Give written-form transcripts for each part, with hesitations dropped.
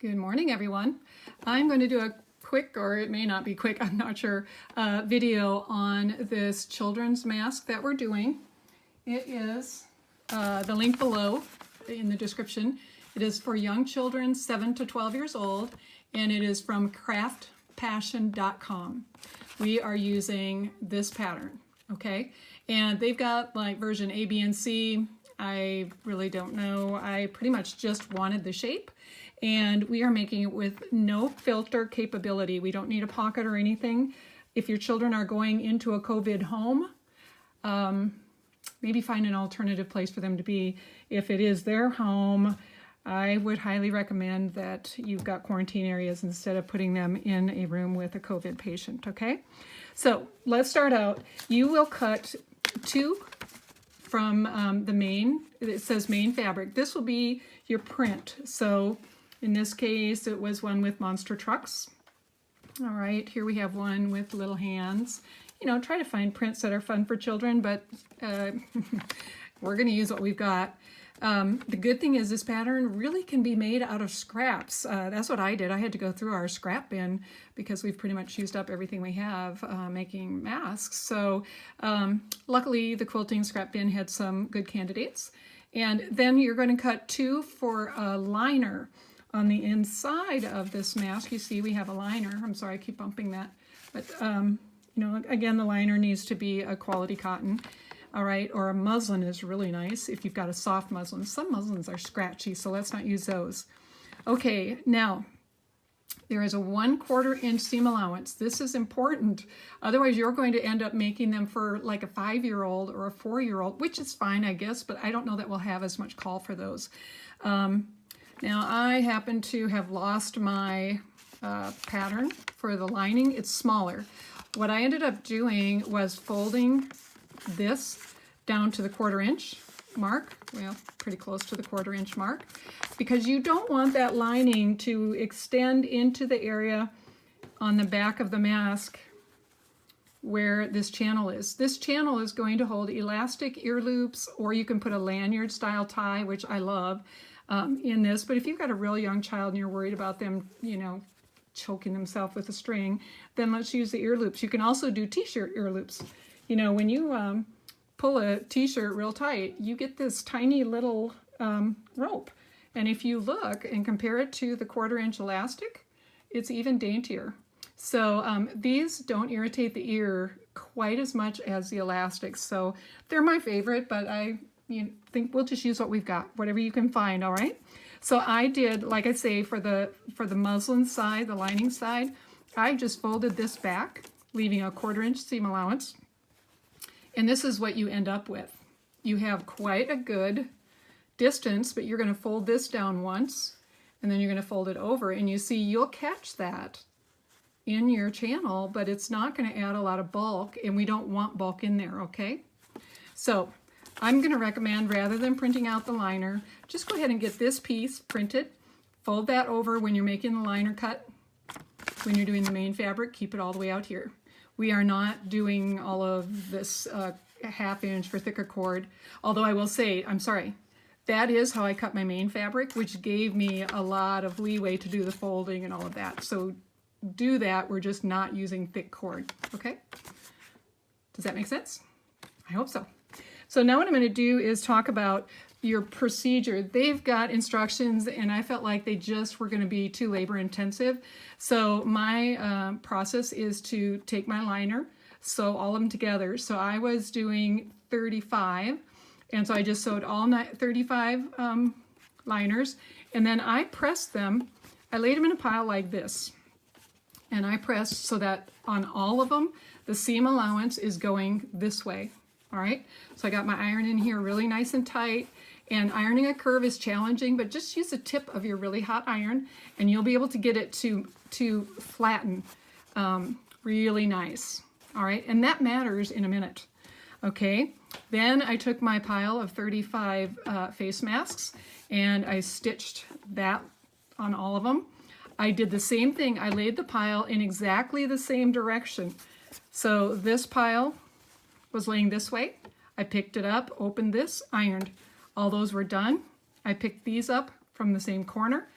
Good morning, everyone. I'm going to do a quick, or it may not be quick, I'm not sure, video on this children's mask that we're doing. It is the link below in the description. It is for young children 7 to 12 years old, and it is from craftpassion.com. We are using this pattern, okay? And they've got like version A, B, and C. I really don't know. I pretty much just wanted the shape. And we are making it with no filter capability. We don't need a pocket or anything. If your children are going into a COVID home, maybe find an alternative place for them to be. If it is their home, I would highly recommend that you've got quarantine areas instead of putting them in a room with a COVID patient, okay? So let's start out. You will cut two from the main, it says main fabric. This will be your print. So in this case, it was one with monster trucks. All right, here we have one with little hands. You know, try to find prints that are fun for children, but we're gonna use what we've got. The good thing is this pattern really can be made out of scraps. That's what I did. I had to go through our scrap bin because we've pretty much used up everything we have making masks. So luckily the quilting scrap bin had some good candidates. And then you're going to cut two for a liner. On the inside of this mask, you see we have a liner. I'm sorry, I keep bumping that. But, you know, again, the liner needs to be a quality cotton. All right, or a muslin is really nice if you've got a soft muslin. Some muslins are scratchy, so let's not use those. Okay, now, there is a 1/4 inch seam allowance. This is important. Otherwise, you're going to end up making them for like a 5-year-old or a 4-year-old, which is fine, I guess, but I don't know that we'll have as much call for those. Now, I happen to have lost my pattern for the lining. It's smaller. What I ended up doing was folding this down to the 1/4 inch mark, well, pretty close to the 1/4 inch mark, because you don't want that lining to extend into the area on the back of the mask where this channel is. This channel is going to hold elastic ear loops, or you can put a lanyard style tie, which I love, in this. But if you've got a real young child and you're worried about them, you know, choking themselves with a string, then let's use the ear loops. You can also do t-shirt ear loops. You know, when you pull a t-shirt real tight, you get this tiny little rope. And if you look and compare it to the 1/4 inch elastic, it's even daintier. So these don't irritate the ear quite as much as the elastics. So they're my favorite, but I think we'll just use what we've got, whatever you can find, all right? So I did, like I say, for the muslin side, the lining side, I just folded this back, leaving a 1/4 inch seam allowance. And this is what you end up with. You have quite a good distance, but you're going to fold this down once, and then you're going to fold it over. And you see, you'll catch that in your channel, but it's not going to add a lot of bulk, and we don't want bulk in there, okay? So I'm going to recommend, rather than printing out the liner, just go ahead and get this piece printed. Fold that over when you're making the liner cut. When you're doing the main fabric, keep it all the way out here. We are not doing all of this 1/2 inch for thicker cord, although I will say, I'm sorry, that is how I cut my main fabric, which gave me a lot of leeway to do the folding and all of that. So do that, we're just not using thick cord, okay? Does that make sense? I hope so. So now what I'm going to do is talk about your procedure. They've got instructions, and I felt like they just were going to be too labor intensive. So my process is to take my liner, sew all of them together. So I was doing 35, and so I just sewed all 35 liners, and then I pressed them. I laid them in a pile like this, and I pressed so that on all of them, the seam allowance is going this way. All right, so I got my iron in here really nice and tight, and ironing a curve is challenging, but just use the tip of your really hot iron and you'll be able to get it to flatten really nice. All right, and that matters in a minute. Okay, then I took my pile of 35 face masks and I stitched that on all of them. I did the same thing. I laid the pile in exactly the same direction. So this pile was laying this way. I picked it up, opened this, ironed. All those were done. I picked these up from the same corner,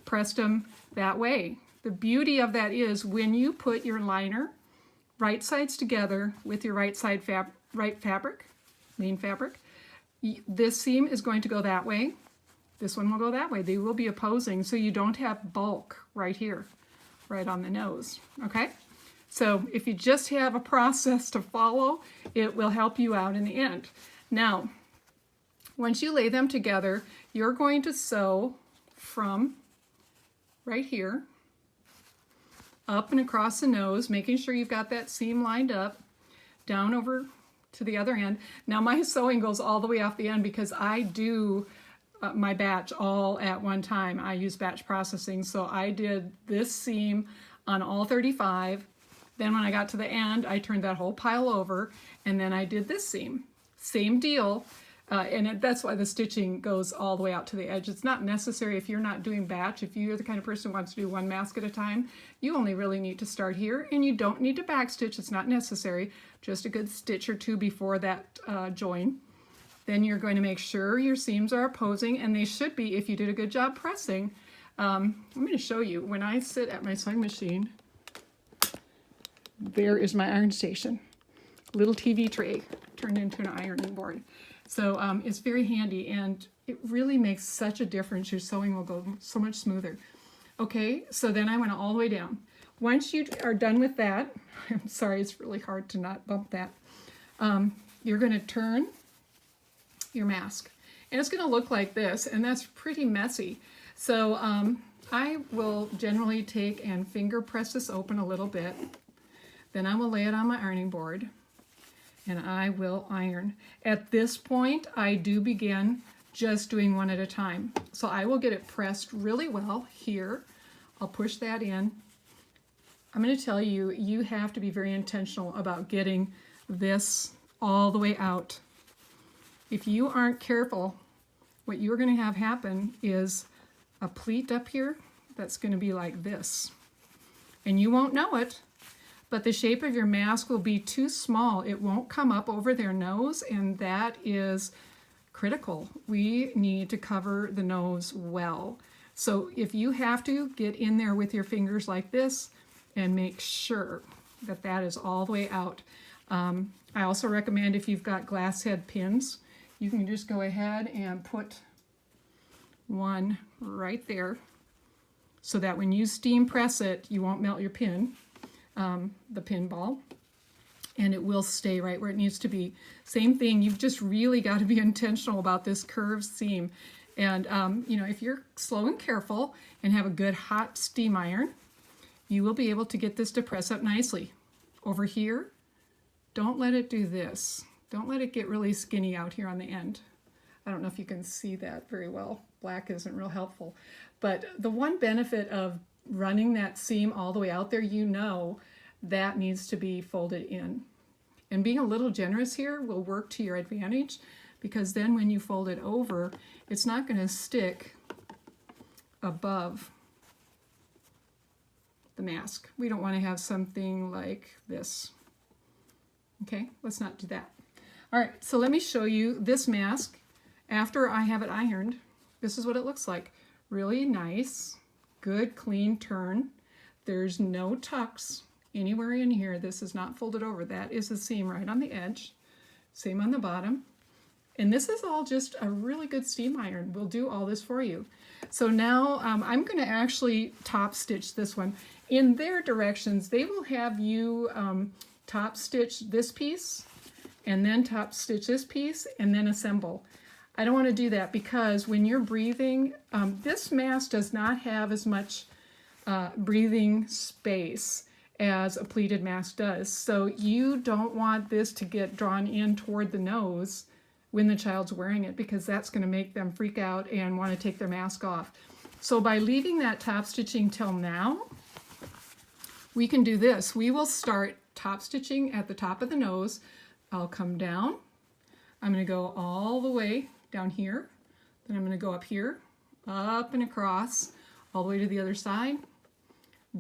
pressed them that way. The beauty of that is when you put your liner right sides together with your right side fabric, main fabric, this seam is going to go that way. This one will go that way. They will be opposing, so you don't have bulk right here, right on the nose, okay? So if you just have a process to follow, it will help you out in the end. Now, once you lay them together, you're going to sew from right here up and across the nose, making sure you've got that seam lined up, down over to the other end. Now my sewing goes all the way off the end because I do my batch all at one time. I use batch processing, so I did this seam on all 35. Then when I got to the end, I turned that whole pile over, and then I did this seam. Same deal, that's why the stitching goes all the way out to the edge. It's not necessary if you're not doing batch. If you're the kind of person who wants to do one mask at a time, you only really need to start here, and you don't need to backstitch. It's not necessary. Just a good stitch or two before that join. Then you're going to make sure your seams are opposing, and they should be if you did a good job pressing. I'm going to show you. When I sit at my sewing machine, there is my iron station. Little TV tray turned into an ironing board. So it's very handy, and it really makes such a difference. Your sewing will go so much smoother. Okay, so then I went all the way down. Once you are done with that, I'm sorry, it's really hard to not bump that. You're going to turn your mask, and it's going to look like this, and that's pretty messy. So I will generally take and finger press this open a little bit. Then I will lay it on my ironing board, and I will iron. At this point, I do begin just doing one at a time. So I will get it pressed really well here. I'll push that in. I'm going to tell you, you have to be very intentional about getting this all the way out. If you aren't careful, what you're going to have happen is a pleat up here that's going to be like this. And you won't know it, but the shape of your mask will be too small. It won't come up over their nose, and that is critical. We need to cover the nose well. So if you have to, get in there with your fingers like this and make sure that that is all the way out. I also recommend, if you've got glass head pins, you can just go ahead and put one right there so that when you steam press it, you won't melt your pin, the pin ball, and it will stay right where it needs to be. Same thing, you've just really got to be intentional about this curved seam. And you know, if you're slow and careful and have a good hot steam iron, you will be able to get this to press up nicely. Over here, don't let it do this. Don't let it get really skinny out here on the end. I don't know if you can see that very well. Black isn't real helpful. But the one benefit of running that seam all the way out there, you know that needs to be folded in. And being a little generous here will work to your advantage, because then when you fold it over, it's not going to stick above the mask. We don't want to have something like this. Okay, let's not do that. All right, so let me show you this mask after I have it ironed. This is what it looks like. Really nice, good, clean turn. There's no tucks anywhere in here. This is not folded over. That is the seam right on the edge. Same on the bottom. And this is all just a really good steam iron. We'll do all this for you. So now I'm going to actually top stitch this one. In their directions, they will have you top stitch this piece, and then top stitch this piece, and then assemble. I don't want to do that because when you're breathing, this mask does not have as much breathing space as a pleated mask does. So you don't want this to get drawn in toward the nose when the child's wearing it, because that's going to make them freak out and want to take their mask off. So by leaving that top stitching till now, we can do this. We will start top stitching at the top of the nose. I'll come down. I'm going to go all the way down here. Then I'm going to go up here, up and across, all the way to the other side.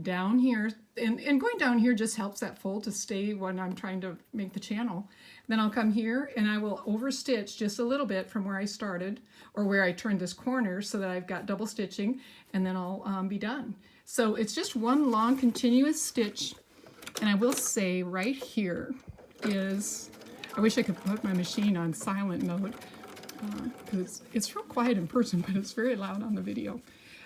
down here, and going down here just helps that fold to stay when I'm trying to make the channel. Then I'll come here and I will overstitch just a little bit from where I started or where I turned this corner so that I've got double stitching, and then I'll be done. So it's just one long continuous stitch. And I will say right here is, I wish I could put my machine on silent mode because it's real quiet in person, but it's very loud on the video.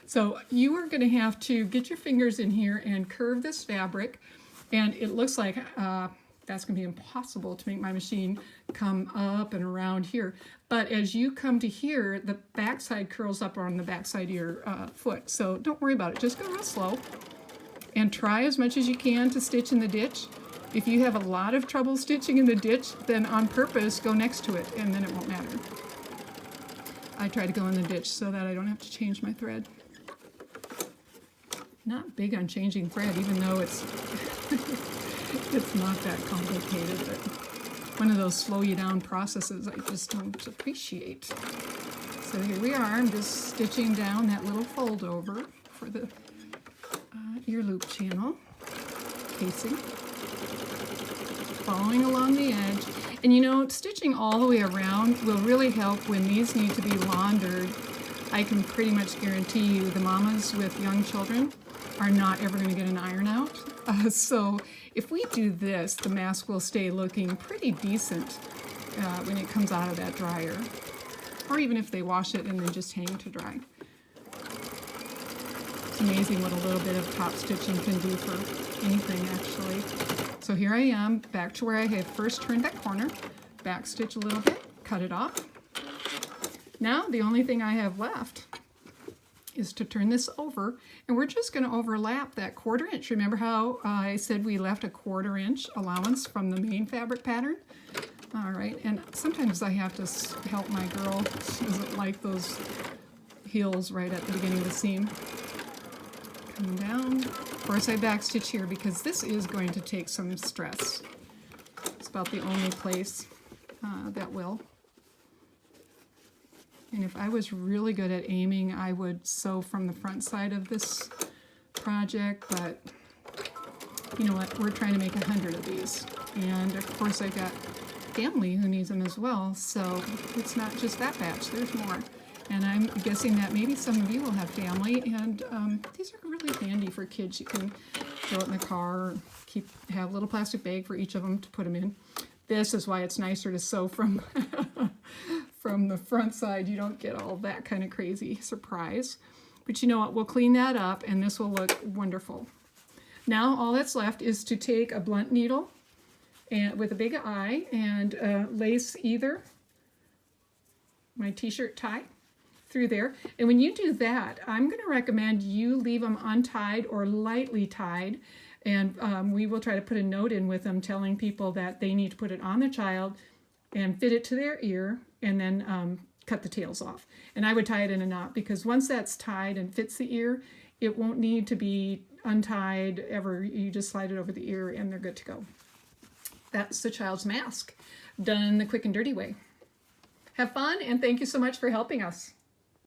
So you are going to have to get your fingers in here and curve this fabric, and it looks like that's going to be impossible to make my machine come up and around here. But as you come to here, the backside curls up on the backside of your foot. So don't worry about it. Just go real slow and try as much as you can to stitch in the ditch. If you have a lot of trouble stitching in the ditch, then on purpose go next to it, and then it won't matter. I try to go in the ditch so that I don't have to change my thread. Not big on changing thread, even though it's it's not that complicated, but one of those slow you down processes I just don't appreciate. So here we are. I'm just stitching down that little fold over for the ear loop channel casing, following along the edge. And you know, stitching all the way around will really help when these need to be laundered. I can pretty much guarantee you the mamas with young children are not ever going to get an iron out. So if we do this, the mask will stay looking pretty decent when it comes out of that dryer. Or even if they wash it and then just hang to dry. It's amazing what a little bit of top stitching can do for anything, actually. So here I am, back to where I had first turned that corner, back stitch a little bit, cut it off. Now the only thing I have left is to turn this over, and we're just going to overlap that 1/4 inch. Remember how I said we left a 1/4 inch allowance from the main fabric pattern? All right, and sometimes I have to help my girl. She doesn't like those heels right at the beginning of the seam. Coming down. Of course I backstitch here because this is going to take some stress. It's about the only place that will. And if I was really good at aiming, I would sew from the front side of this project, but you know what, we're trying to make 100 of these. And of course I got family who needs them as well, so it's not just that batch, there's more. And I'm guessing that maybe some of you will have family, and these are really handy for kids. You can throw it in the car, or have a little plastic bag for each of them to put them in. This is why it's nicer to sew from from the front side. You don't get all that kind of crazy surprise. But you know what, we'll clean that up and this will look wonderful. Now all that's left is to take a blunt needle and with a big eye and lace either my t-shirt tie through there. And when you do that, I'm going to recommend you leave them untied or lightly tied. And we will try to put a note in with them telling people that they need to put it on the child and fit it to their ear and then cut the tails off. And I would tie it in a knot because once that's tied and fits the ear, it won't need to be untied ever. You just slide it over the ear and they're good to go. That's the child's mask, done the quick and dirty way. Have fun, and thank you so much for helping us.